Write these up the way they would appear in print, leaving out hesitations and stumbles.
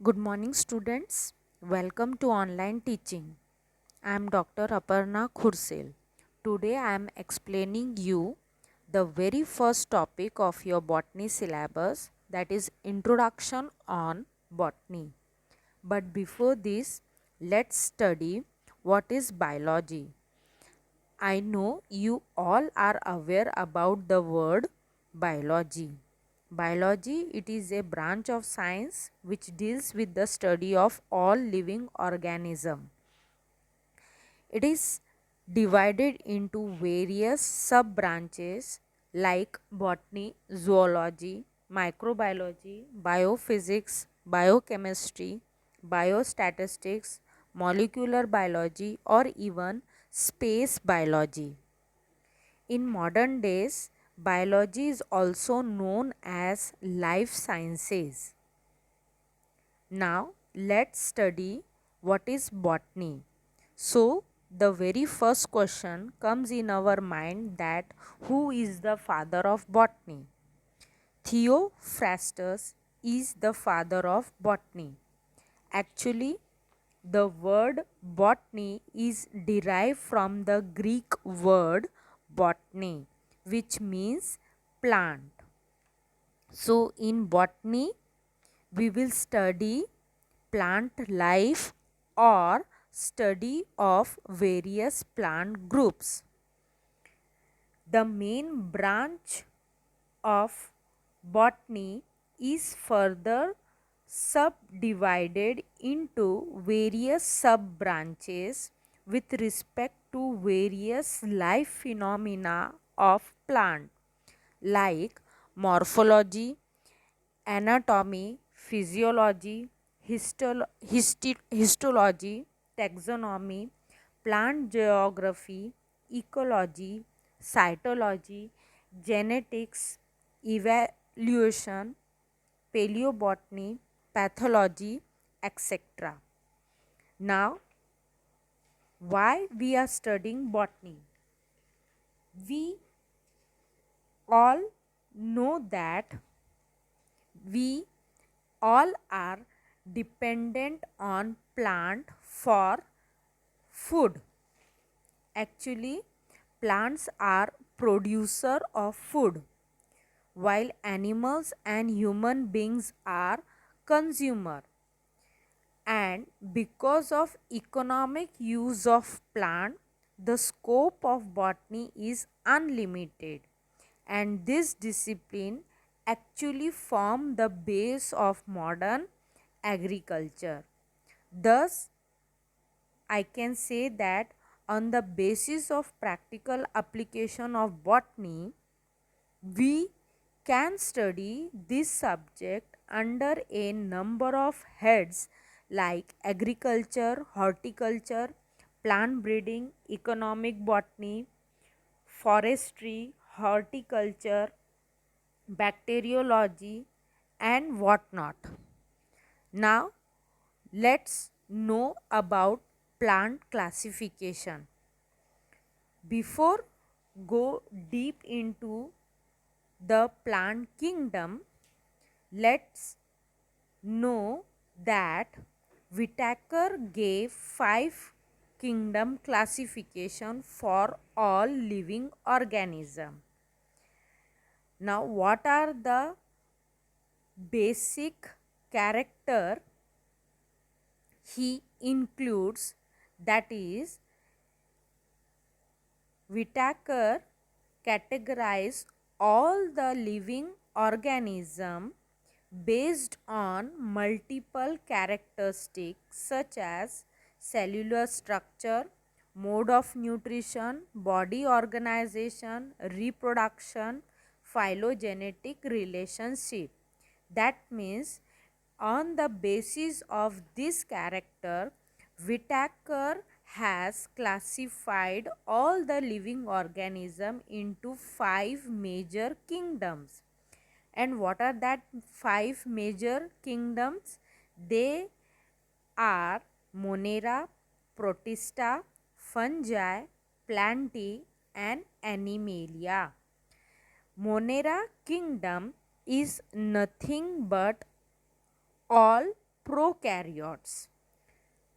Good morning, students. Welcome to online teaching. I am Dr. Aparna Khursel. Today I am explaining you the very first topic of your botany syllabus, that is Introduction on Botany. But before this, let's study what is biology. I know you all are aware about the word biology. Biology, it is a branch of science which deals with the study of all living organism. It is divided into various sub branches like botany, zoology, microbiology, biophysics, biochemistry, biostatistics, molecular biology, or even space biology. In modern days, biology is also known as life sciences. Now, let's study what is botany. So, the very first question comes in our mind, that who is the father of botany? Theophrastus is the father of botany. Actually, the word botany is derived from the Greek word botany, which means plant. So, in botany, we will study plant life or study of various plant groups. The main branch of botany is further subdivided into various sub branches with respect to various life phenomena of plant, like morphology, anatomy, physiology, histology, taxonomy, plant geography, ecology, cytology, genetics, evaluation, paleobotany, pathology, etc. Now, why we are studying botany? We all know that we all are dependent on plant for food. Actually, plants are producer of food, while animals and human beings are consumer. And because of economic use of plant, the scope of botany is unlimited, and this discipline actually form the base of modern agriculture. Thus, I can say that on the basis of practical application of botany, we can study this subject under a number of heads like agriculture, horticulture, plant breeding, economic botany, forestry, horticulture, bacteriology, and whatnot. Now, let's know about plant classification. Before go deep into the plant kingdom, let's know that Whitaker gave 5 kingdom classification for all living organism. Now, what are the basic character he includes? That is, Whitaker categorized all the living organism based on multiple characteristics such as cellular structure, mode of nutrition, body organization, reproduction, phylogenetic relationship. That means, on the basis of this character, Whitaker has classified all the living organism into 5 major kingdoms. And what are that 5 major kingdoms? They are Monera, Protista, Fungi, Plantae, and Animalia. Monera kingdom is nothing but all prokaryotes.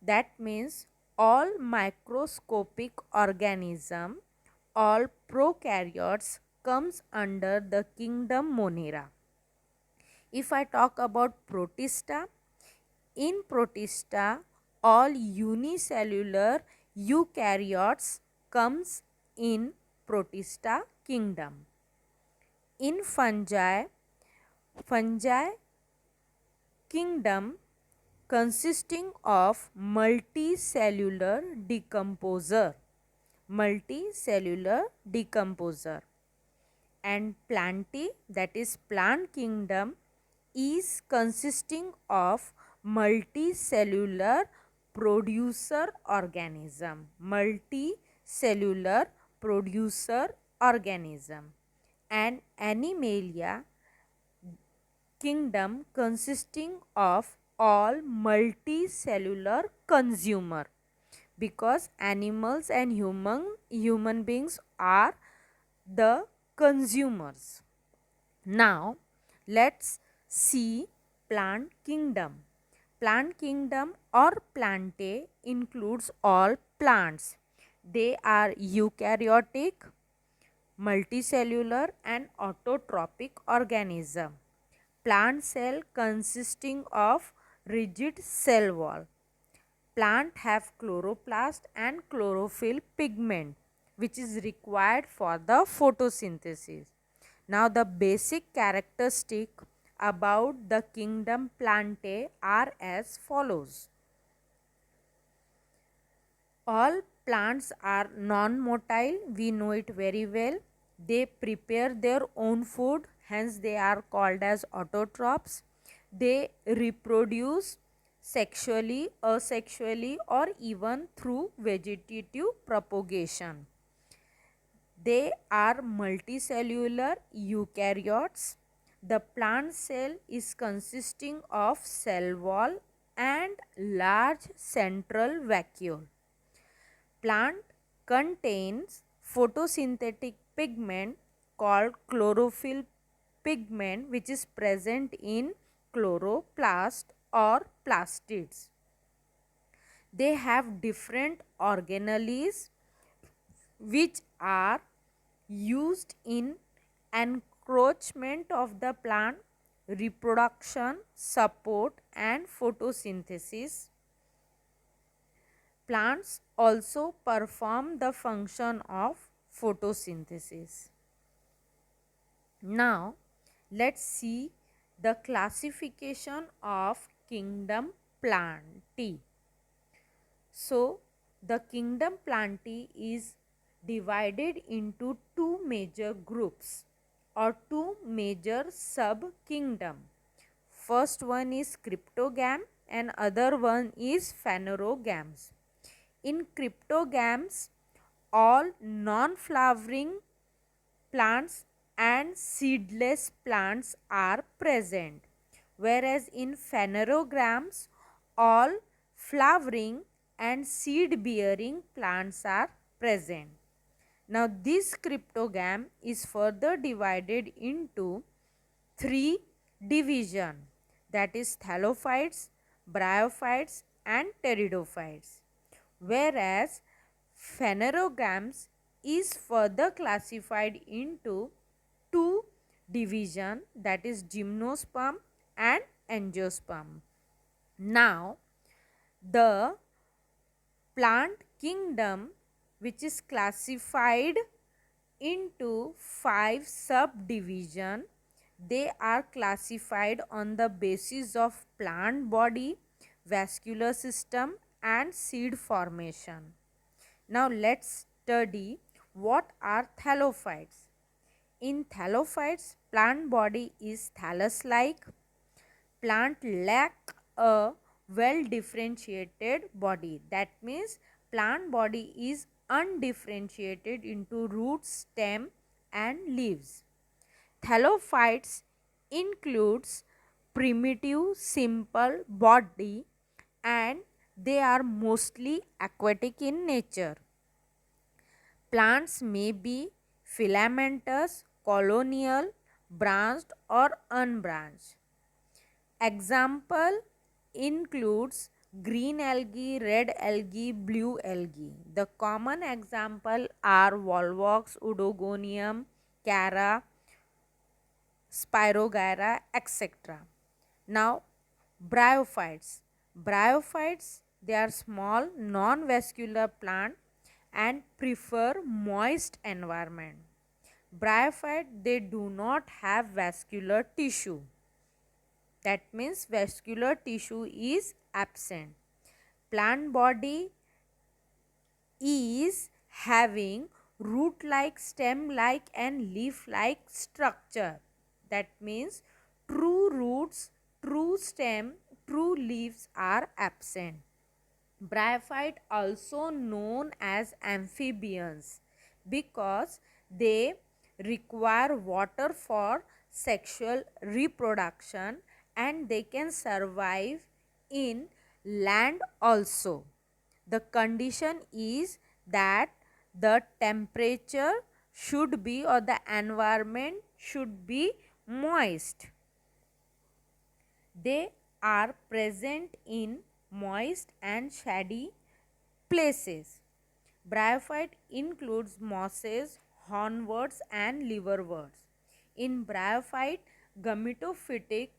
That means all microscopic organism, all prokaryotes comes under the kingdom Monera. If I talk about Protista, in Protista all unicellular eukaryotes comes in Protista kingdom. In fungi kingdom consisting of multicellular decomposer, and plantae, that is plant kingdom, is consisting of multicellular producer organism, and Animalia kingdom consisting of all multicellular consumer, because animals and human beings are the consumers. Now let's see plant kingdom. Plant kingdom or plantae includes all plants. They are eukaryotic, multicellular and autotrophic organism. Plant cell consisting of rigid cell wall. Plant have chloroplast and chlorophyll pigment which is required for the photosynthesis. Now the basic characteristic about the kingdom Plantae are as follows. All plants are non-motile, we know it very well. They prepare their own food, hence they are called as autotrophs. They reproduce sexually, asexually or even through vegetative propagation. They are multicellular eukaryotes. The plant cell is consisting of cell wall and large central vacuole. Plant contains photosynthetic pigment called chlorophyll pigment which is present in chloroplast or plastids. They have different organelles which are used in encroachment of the plant, reproduction, support and photosynthesis. Plants also perform the function of photosynthesis. Now let's see the classification of kingdom Plantae. So the kingdom Plantae is divided into two major groups or two major sub-kingdom. First one is cryptogam and other one is phanerogams. In cryptogams, all non-flowering plants and seedless plants are present, whereas in phanerogams, all flowering and seed-bearing plants are present. Now this cryptogam is further divided into three divisions, that is thallophytes, bryophytes and pteridophytes, whereas phanerogams is further classified into two divisions, that is gymnosperm and angiosperm. Now the plant kingdom which is classified into 5 subdivisions. They are classified on the basis of plant body, vascular system and seed formation. Now let's study what are thallophytes. In thallophytes, plant body is thallus-like. Plant lack a well differentiated body. That means plant body is undifferentiated into roots, stem and leaves. Thallophytes includes primitive simple body and they are mostly aquatic in nature. Plants may be filamentous, colonial, branched or unbranched. Example includes green algae, red algae, blue algae. The common example are Volvox, Oedogonium, Chara, Spirogyra, etc. Now, bryophytes. Bryophytes, they are small non-vascular plant and prefer moist environment. Bryophyte, they do not have vascular tissue. That means vascular tissue is absent. Plant body is having root like, stem like and leaf like structure. That means true roots, true stem, true leaves are absent. Bryophyte also known as amphibians because they require water for sexual reproduction and they can survive in land also. The condition is that the temperature should be or the environment should be moist. They are present in moist and shady places. Bryophyte includes mosses, hornworts and liverworts. In bryophyte, gametophytic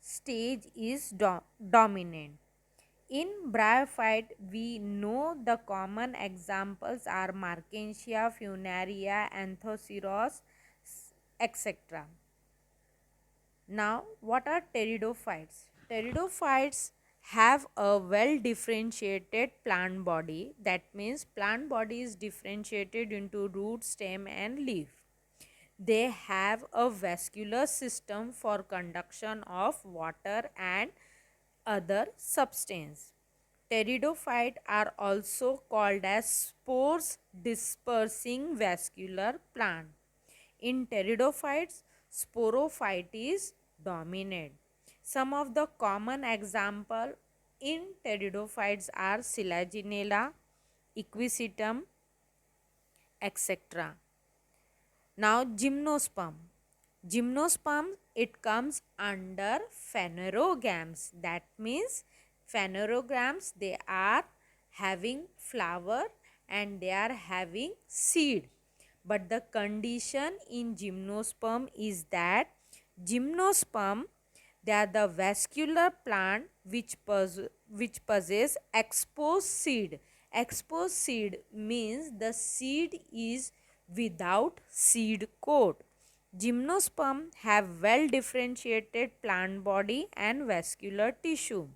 stage is dominant. In bryophyte, we know the common examples are Markensia, Funaria, Anthoceros, etc. Now, what are pteridophytes? Pteridophytes have a well differentiated plant body. That means plant body is differentiated into root, stem and leaf. They have a vascular system for conduction of water and other substance. Pteridophytes are also called as spores dispersing vascular plant. In pteridophytes, sporophyte is dominant. Some of the common example in pteridophytes are Selaginella, Equisetum, etc. Now gymnosperm. Gymnosperm, it comes under phanerogams. That means phanerogams, they are having flower and they are having seed. But the condition in gymnosperm is that gymnosperm, they are the vascular plant which possess exposed seed. Exposed seed means the seed is without seed coat. Gymnosperm have well differentiated plant body and vascular tissue.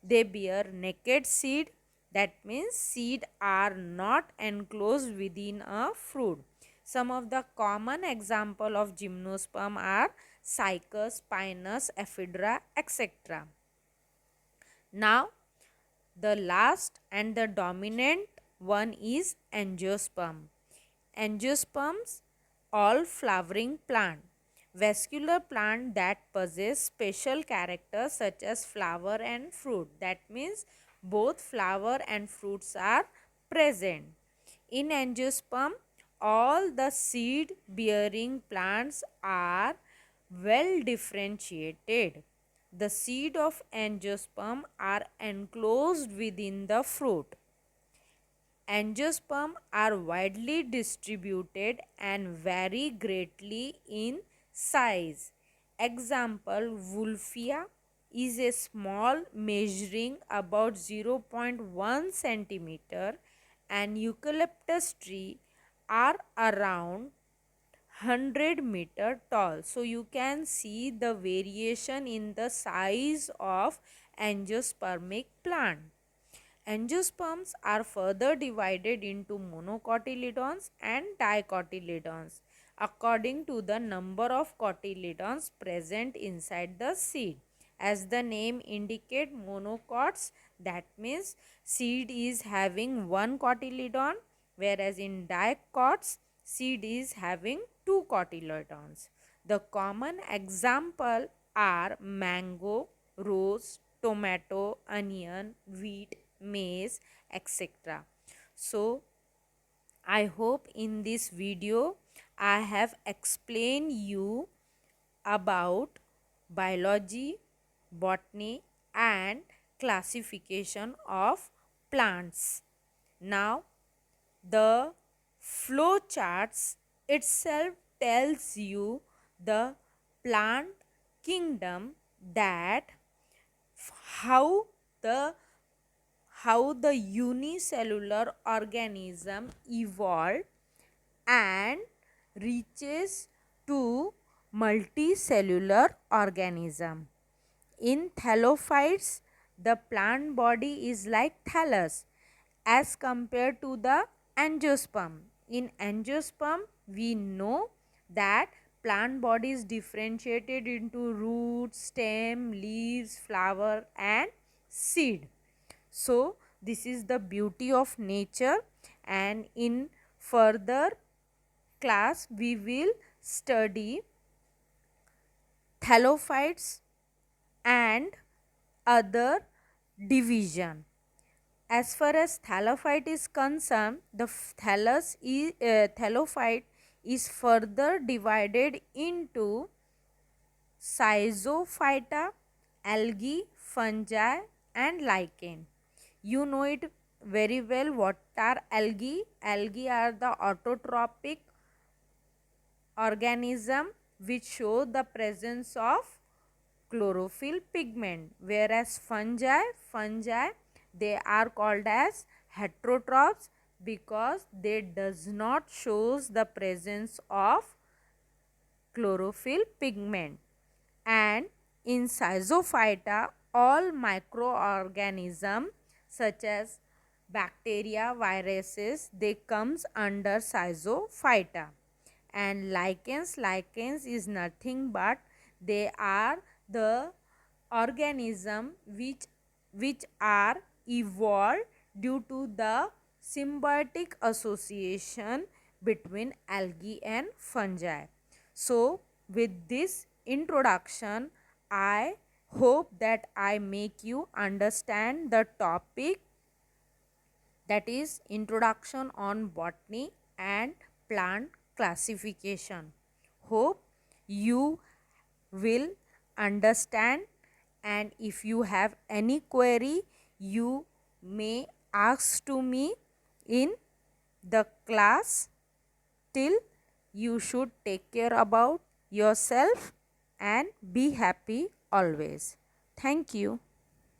They bear naked seed, that means seed are not enclosed within a fruit. Some of the common example of gymnosperm are Cycas, Pinus, Ephedra, etc. Now, the last and the dominant one is angiosperm. Angiosperms, all flowering plant, vascular plant that possess special characters such as flower and fruit. That means both flower and fruits are present. In angiosperm, all the seed bearing plants are well differentiated. The seed of angiosperm are enclosed within the fruit. Angiosperm are widely distributed and vary greatly in size. Example, Wolffia is a small measuring about 0.1 centimeter and eucalyptus tree are around 100-meter tall. So you can see the variation in the size of angiospermic plant. Angiosperms are further divided into monocotyledons and dicotyledons according to the number of cotyledons present inside the seed. As the name indicate, monocots, that means seed is having one cotyledon, whereas in dicots seed is having two cotyledons. The common example are mango, rose, tomato, onion, wheat, maize, etc. So, I hope in this video I have explained you about biology, botany and classification of plants. Now, the flow charts itself tells you the plant kingdom, that how the how the unicellular organism evolved and reaches to multicellular organism. In thallophytes, the plant body is like thallus as compared to the angiosperm. In angiosperm, we know that plant body is differentiated into root, stem, leaves, flower and seed. So this is the beauty of nature, and in further class we will study thallophytes and other division. As far as thallophyte is concerned, the thallophyte is further divided into schizophyta, algae, fungi and lichen. You know it very well. What are algae? Algae are the autotrophic organism which show the presence of chlorophyll pigment, whereas fungi they are called as heterotrophs because they does not shows the presence of chlorophyll pigment. And in schizophyta, all microorganisms such as bacteria, viruses, they comes under schizophyta. And lichens is nothing but they are the organism which are evolved due to the symbiotic association between algae and fungi. So with this introduction, I hope that I make you understand the topic, that is introduction on botany and plant classification. Hope you will understand, and if you have any query you may ask to me in the class. Till you should take care about yourself and be happy always. Thank you.